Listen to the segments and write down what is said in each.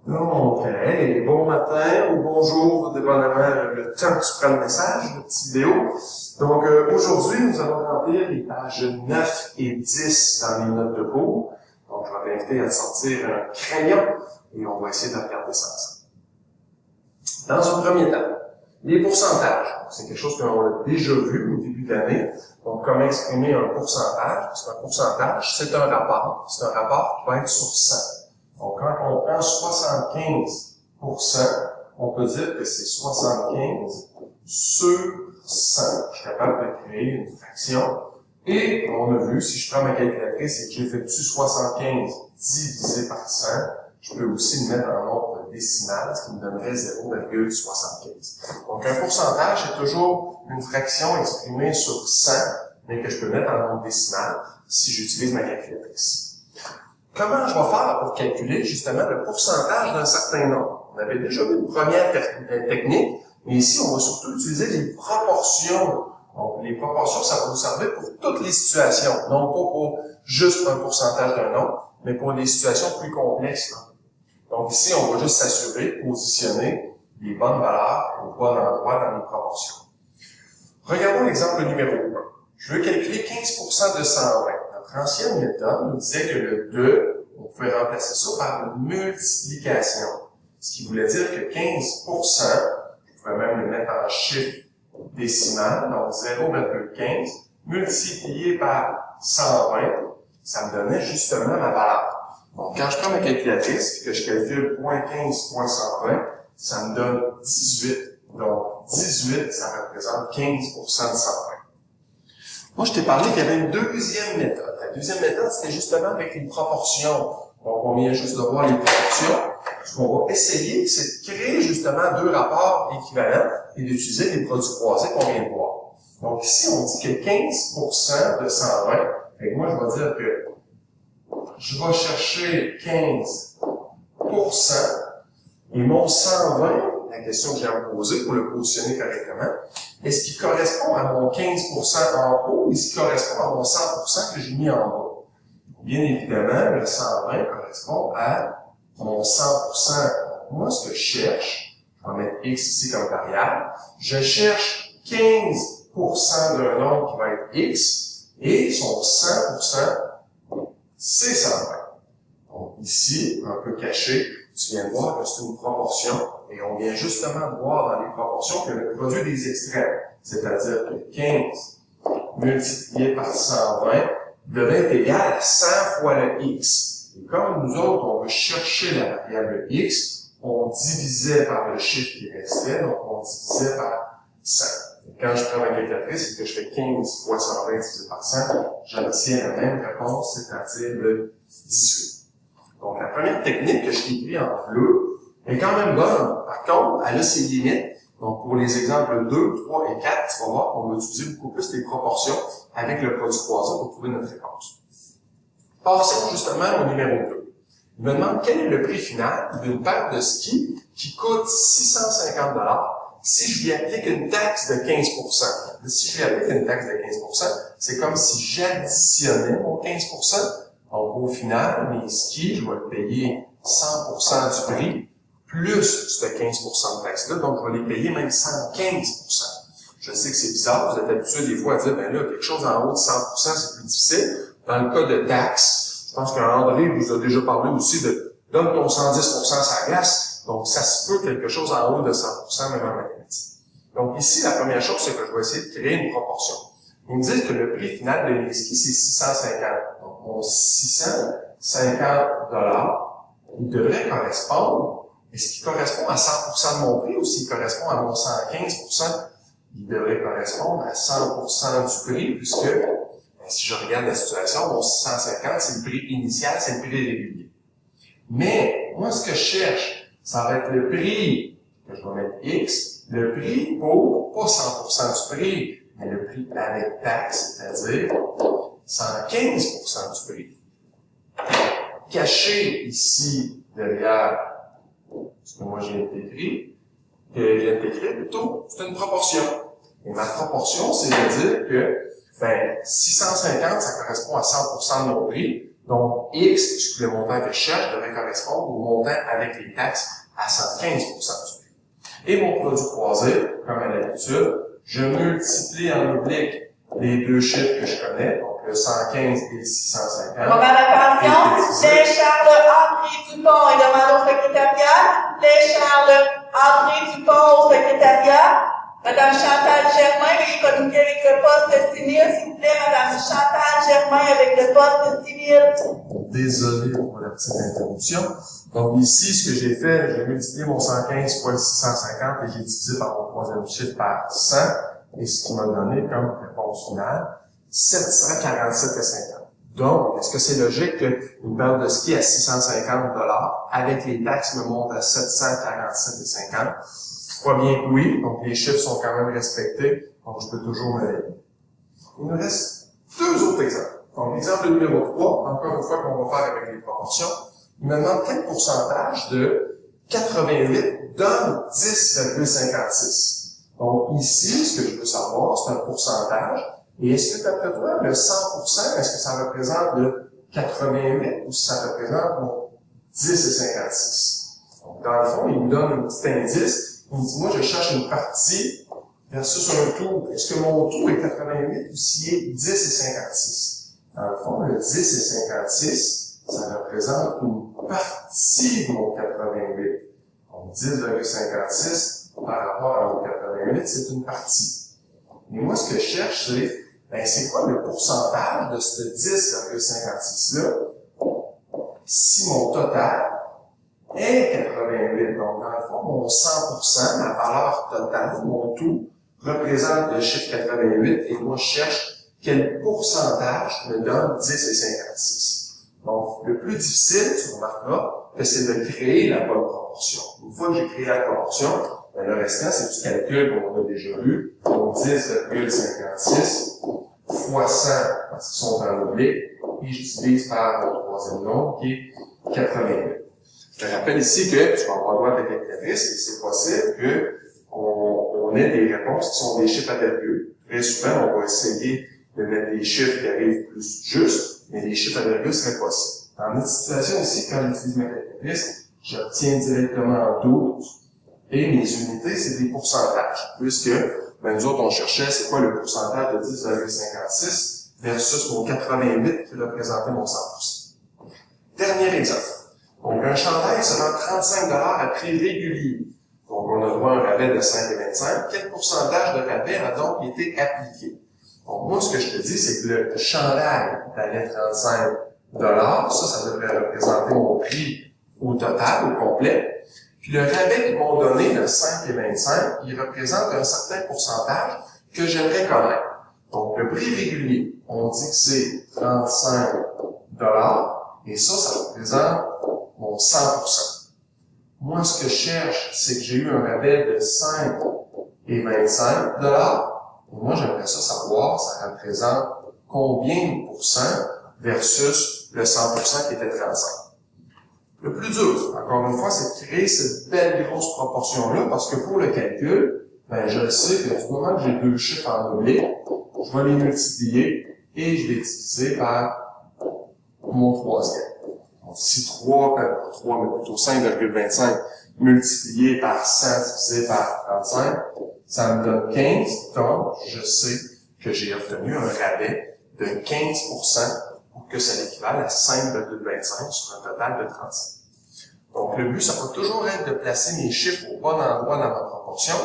Donc, hey, bon matin ou bonjour, dépendamment le temps que tu prends le message, la petite vidéo. Donc, aujourd'hui, nous allons remplir les pages 9 et 10 dans les notes de cours. Donc, je vais t'inviter à sortir un crayon et on va essayer de regarder ça ensemble. Dans un premier temps, les pourcentages. C'est quelque chose qu'on a déjà vu au début de l'année. Donc, comment exprimer un pourcentage? Parce qu'un pourcentage, c'est un rapport. C'est un rapport qui va être sur 100. Donc, quand on prend 75%, on peut dire que c'est 75 sur 100. Je suis capable de créer une fraction. Et on a vu, si je prends ma calculatrice et que j'effectue 75 divisé par 100, je peux aussi le mettre en nombre décimal, ce qui me donnerait 0,75. Donc, un pourcentage, c'est toujours une fraction exprimée sur 100, mais que je peux mettre en nombre décimal si j'utilise ma calculatrice. Comment je vais faire pour calculer justement le pourcentage d'un certain nombre? On avait déjà vu une première technique, mais ici, on va surtout utiliser les proportions. Donc, les proportions, ça va nous servir pour toutes les situations, non pas pour juste un pourcentage d'un nombre, mais pour des situations plus complexes. Donc ici, on va juste s'assurer de positionner les bonnes valeurs au bon endroit dans les proportions. Regardons l'exemple numéro 1. Je veux calculer 15% de 120. Notre ancienne méthode nous disait que le 2, on pouvait remplacer ça par une multiplication. Ce qui voulait dire que 15%, je pouvais même le mettre en chiffre décimal, donc 0,15, multiplié par 120, ça me donnait justement ma valeur. Donc, quand je prends ma calculatrice et que je calcule 0.15.120, ça me donne 18. Donc, 18, ça représente 15% de 120. Moi, je t'ai parlé qu'il y avait une deuxième méthode. La deuxième méthode, c'était justement avec les proportions. Donc, on vient juste de voir les proportions. Ce qu'on va essayer, c'est de créer justement deux rapports équivalents et d'utiliser les produits croisés qu'on vient de voir. Donc, ici, on dit que 15% de 120. Fait que moi, je vais dire que je vais chercher 15% et mon 120, la question que j'ai à me poser pour le positionner correctement, est-ce qu'il correspond à mon 15% en haut ou est-ce qu'il correspond à mon 100% que j'ai mis en bas? Bien évidemment, le 120 correspond à mon 100%. Moi, ce que je cherche, je vais mettre X ici comme variable, je cherche 15% d'un nombre qui va être X et son 100%, c'est 120. Donc ici, un peu caché, tu viens de voir que c'est une proportion et on vient justement de voir dans les proportions que le produit des extrêmes, c'est-à-dire que 15 multiplié par 120 devait être égal à 100 fois le X. Et comme nous autres, on veut chercher la variable X, on divisait par le chiffre qui restait, donc on divisait par 100. Quand je prends ma calculatrice et que je fais 15 fois 120 divisé par 100, j'obtiens la même réponse, c'est-à-dire le 18. Donc, la première technique que je t'ai écrite en bleu est quand même bonne. Par contre, elle a ses limites. Donc, pour les exemples 2, 3 et 4, tu vas voir qu'on va utiliser beaucoup plus les proportions avec le produit croisé pour trouver notre réponse. Passons justement au numéro 2. Il me demande quel est le prix final d'une paire de skis qui coûte 650 $ si je lui applique une taxe de 15%. Si je lui applique une taxe de 15%, c'est comme si j'additionnais mon 15%. Donc, au final, mes skis, je vais le payer 100% du prix, plus ce 15% de taxe-là. Donc, je vais les payer même 115%. Je sais que c'est bizarre, vous êtes habitués des fois à dire, ben là, quelque chose en haut de 100%, c'est plus difficile. Dans le cas de taxe, je pense qu'André vous a déjà parlé aussi de donne ton 110% sa glace. Donc, ça se peut quelque chose en haut de 100%, même en mathématiques. Donc, ici, la première chose, c'est que je vais essayer de créer une proportion. Ils me disent que le prix final de mes skis, c'est 650. Donc, mon 650 $, il devrait correspondre. Est-ce qu'il correspond à 100% de mon prix ou s'il correspond à mon 115%? Il devrait correspondre à 100% du prix puisque, si je regarde la situation, mon 650, c'est le prix initial, c'est le prix régulier. Mais, moi, ce que je cherche, ça va être le prix, que je vais mettre X, le prix pour, pas 100% du prix, mais le prix avec taxe, c'est-à-dire 115% du prix. Caché ici derrière ce que moi j'ai intégré, plutôt, c'est une proportion. Et ma proportion, c'est de dire que, 650, ça correspond à 100% de mon prix, Donc, X, le montant que je cherche, devrait correspondre au montant avec les taxes à 115% du prix. Et mon produit croisé, comme à l'habitude, je multiplie en oblique les deux chiffres que je connais, donc le 115 et le 650. Moment d'attention, s'il vous plaît, Charles André Dupont est demandé au secrétariat. S'il vous plaît, Charles André Dupont au secrétariat. Madame Chantal Germain, veuillez communiquer avec le poste civil. S'il vous plaît, Madame Chantal Germain avec le poste civil. Désolé pour la petite interruption. Donc ici, ce que j'ai fait, j'ai multiplié mon 115 fois le 650 et j'ai divisé par mon troisième chiffre par 100, et ce qui m'a donné comme réponse finale 747,50. Donc, est-ce que c'est logique qu'une paire de ski à 650 $, avec les taxes, me monte à 747,50? Je crois bien que oui, donc les chiffres sont quand même respectés, donc je peux toujours me lever. Il nous reste deux autres exemples. Donc, l'exemple numéro 3, encore une fois qu'on va faire avec les proportions, il me demande quel pourcentage de 88 donne 10,56. Donc, ici, ce que je veux savoir, c'est un pourcentage. Et est-ce que, d'après toi, le 100%, est-ce que ça représente le 88 ou ça représente mon 10,56? Donc, dans le fond, il me donne un petit indice. Il me dit, moi, je cherche une partie versus un tout. Est-ce que mon tout est 88 ou s'il est 10,56? Dans le fond, le 10,56, ça représente une partie de mon 88. Donc, 10,56 par rapport à mon 88, c'est une partie. Mais moi, ce que je cherche, c'est quoi le pourcentage de ce 10,56-là si mon total est 88. Donc, dans le fond, mon 100%, la valeur totale, mon tout, représente le chiffre 88, et moi, je cherche quel pourcentage me donne 10,56. Donc, le plus difficile, tu remarqueras, c'est de créer la bonne proportion. Une fois que j'ai créé la proportion, le restant, c'est du calcul qu'on a déjà vu. Donc, 10,56 fois 100, parce qu'ils sont en oblique, et je divise par le troisième nombre, qui est 88. Je te rappelle ici que tu vas avoir droit à ta calculatrice, et c'est possible qu'on ait des réponses qui sont des chiffres à virgule. Très souvent, on va essayer de mettre des chiffres qui arrivent plus justes, mais les chiffres à virgule seraient possibles. Dans notre situation ici, quand j'utilise ma calculatrice, j'obtiens directement 12, et mes unités, c'est des pourcentages, puisque nous autres, on cherchait c'est quoi le pourcentage de 10,56 versus mon 88 qui représentait mon 100%. Dernier exemple. Donc, un chandail se vend 35 $ à prix régulier. Donc, on a droit à un rabais de 5,25. Quel pourcentage de rabais a donc été appliqué? Donc, moi, ce que je te dis, c'est que le chandail valait 35 $. Ça devrait représenter mon prix au total, au complet. Puis le rabais qu'ils m'ont donné, de 5,25, il représente un certain pourcentage que j'aimerais connaître. Donc, le prix régulier, on dit que c'est 35 $, et ça représente mon 100%. Moi, ce que je cherche, c'est que j'ai eu un rabais de 5,25 $, et moi, j'aimerais ça savoir, ça représente combien de pourcents versus le 100% qui était 35. Le plus dur, encore une fois, c'est de créer cette belle grosse proportion-là, parce que pour le calcul, je le sais que du moment que j'ai deux chiffres en oblique, je vais les multiplier et je vais diviser par mon troisième. Donc ici, 3, mais plutôt 5,25 multiplié par 100 divisé par 35, ça me donne 15, donc je sais que j'ai obtenu un rabais de 15%, pour que ça équivale à 5,25 sur un total de 35. Donc, le but, ça va toujours être de placer mes chiffres au bon endroit dans ma proportion,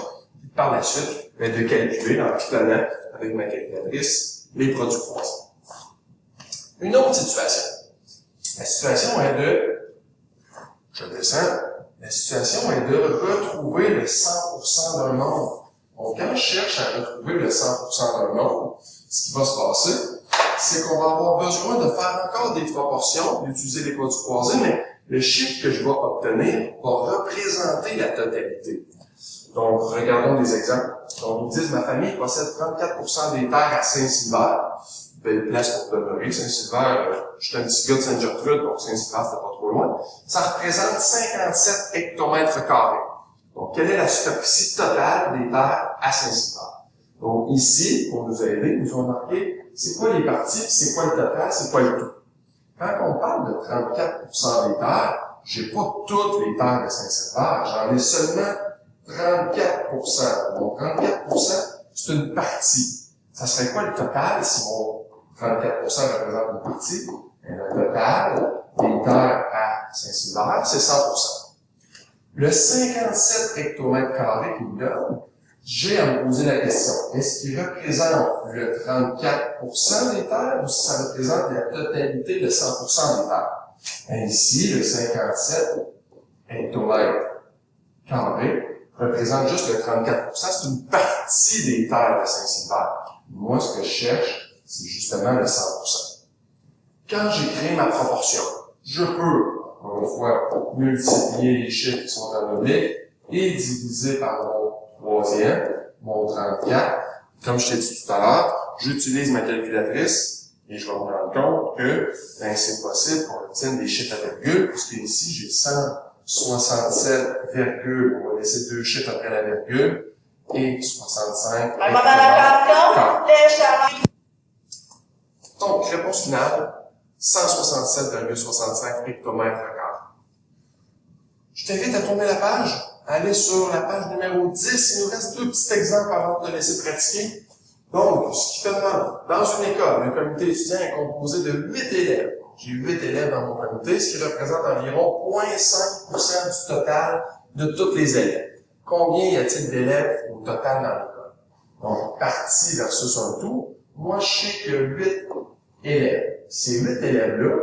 puis par la suite, de calculer en pitonnant avec ma calculatrice les produits croisés. Une autre situation. La situation est je descends, la situation est de retrouver le 100% d'un nombre. Donc, quand je cherche à retrouver le 100% d'un nombre, ce qui va se passer, c'est qu'on va avoir besoin de faire encore des proportions, d'utiliser les produits croisés, mais le chiffre que je vais obtenir va représenter la totalité. Donc, regardons des exemples. Donc, ils disent, ma famille possède 34% des terres à Saint-Sylvain. Belle place pour demeurer. Saint-Sylvain, je suis un petit gars de Sainte-Gertrude, donc Saint-Sylvain, c'était pas trop loin. Ça représente 57 hectomètres carrés. Donc, quelle est la superficie totale des terres à Saint-Sylvain? Donc, ici, pour nous aider, nous ont marqué c'est quoi les parties, puis c'est quoi le total, c'est quoi le tout. Quand on parle de 34% des terres, j'ai pas toutes les terres de Saint-Sylvain, j'en ai seulement 34%. Donc 34%, c'est une partie. Ça serait quoi le total si mon 34% représente une partie? Et le total des terres à Saint-Sylvain, c'est 100%. Le 57 hectomètres carrés qu'il me donne, j'ai à me poser la question, est-ce qu'il représente le 34% des terres ou si ça représente la totalité de 100% des terres? Ainsi, le 57 hectomètres carrés représente juste le 34%, c'est une partie des terres de Saint-Sylvain. Moi, ce que je cherche, c'est justement le 100%. Quand j'ai créé ma proportion, je peux, encore une fois, multiplier les chiffres qui sont en oblique et diviser par mon troisième, mon 34. Comme je t'ai dit tout à l'heure, j'utilise ma calculatrice et je vais me rendre compte que ben, c'est possible qu'on obtienne des chiffres à virgule, puisque ici, j'ai 167, on va laisser deux chiffres après la virgule, et 65. Donc, réponse finale, 167,65 hectomètres carrés. Je t'invite à tourner la page, à aller sur la page numéro 10. Il nous reste deux petits exemples avant de laisser pratiquer. Donc, ce qui te demande, dans une école, le comité étudiant est composé de 8 élèves. J'ai 8 élèves dans mon comité, ce qui représente environ 0,5% du total de tous les élèves. Combien y a-t-il d'élèves au total dans l'école? Donc, partie versus un tout. Moi, je sais qu'il y a 8 élèves. Ces 8 élèves-là,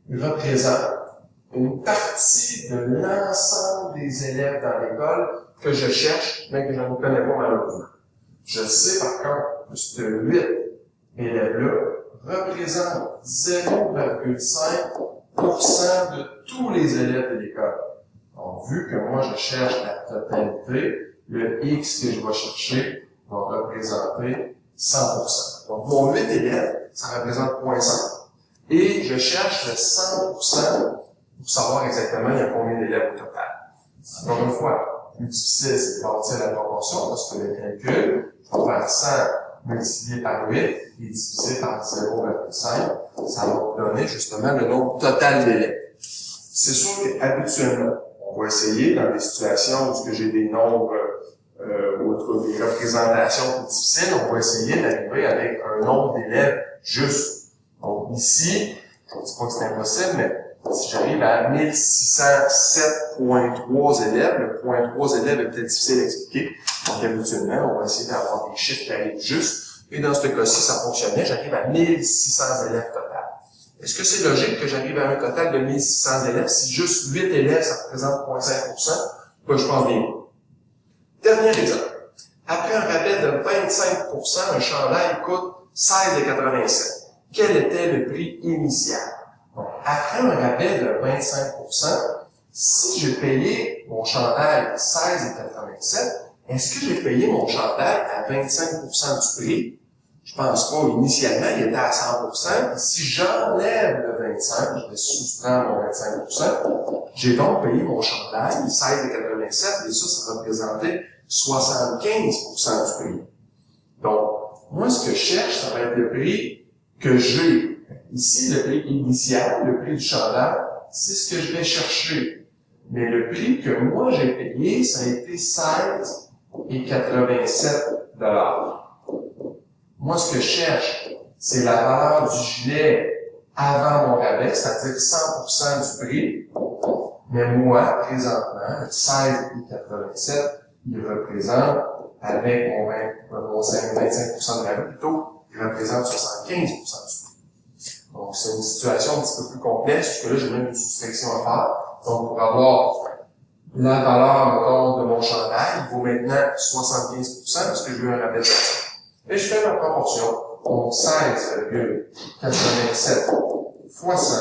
ils représentent une partie de l'ensemble des élèves dans l'école que je cherche, mais que je ne connais pas malheureusement. Je sais par contre que ce 8 élèves-là représentent 0,5% de tous les élèves de l'école. Donc, vu que moi je cherche la totalité, le X que je vais chercher va représenter 100%. Donc, mon 8 élèves, ça représente 0,5. Et je cherche le 100% pour savoir exactement il y a combien d'élèves au total. Encore une fois, le plus difficile, c'est de bâtir la proportion, parce que le calcul, je vais faire 100 multiplié par 8 et divisé par 0,5, ça va me donner justement le nombre total d'élèves. C'est sûr qu'habituellement, on va essayer dans des situations où j'ai des nombres ou des représentations plus difficiles, on va essayer d'arriver avec un nombre d'élèves juste. Donc ici, je ne dis pas que c'est impossible, mais si j'arrive à 1607,3 élèves, le 0,3 élèves est peut-être difficile à expliquer. Donc habituellement, on va essayer d'avoir des chiffres qui arrivent juste. Et dans ce cas-ci, ça fonctionnait, j'arrive à 1600 élèves total. Est-ce que c'est logique que j'arrive à un total de 1600 élèves si juste 8 élèves, ça représente 0,5%? Ben, je pense bien. Dernier exemple. Après un rabais de 25%, un chandail coûte 16,87. Quel était le prix initial? Donc, après un rabais de 25%, si j'ai payé mon chandail 16,87, est-ce que j'ai payé mon chandail à 25% du prix? Je pense pas. Initialement, il était à 100%. Si j'enlève le 25, je vais soustraire mon 25%, j'ai donc payé mon chandail 16,87 et ça représentait 75% du prix. Donc, moi, ce que je cherche, ça va être le prix que j'ai. Ici, le prix initial, le prix du chandail, c'est ce que je vais chercher. Mais le prix que moi j'ai payé, ça a été 16,87 $. Moi, ce que je cherche, c'est la valeur du gilet avant mon rabais, c'est-à-dire 100% du prix. Mais moi, présentement, le 16,87, il représente, avec mon 25% de rabais plutôt, il représente 75% du prix. Donc, c'est une situation un petit peu plus complexe, puisque là, j'ai même une soustraction à faire. Donc, pour avoir la valeur, mettons, de mon chandail, il vaut maintenant 75%, parce que j'ai eu un rabais de 25%. Et je fais ma proportion. Donc, 16,87 fois 100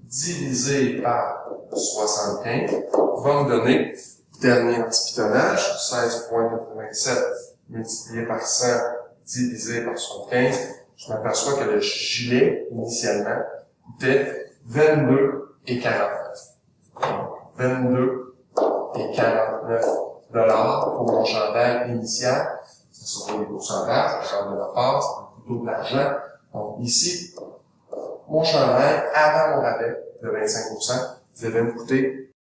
divisé par 75 va me donner, dernier petit pitonnage, 16,87 multiplié par 100 divisé par 75, je m'aperçois que le gilet, initialement, coûtait 22,49. Donc, 22,49 $ pour mon chandail initial. Ce sont les pourcentages, ça change de la part, c'est plutôt de l'argent. Donc, ici, mon chandail avant mon rabais de 25%, ça devait me coûter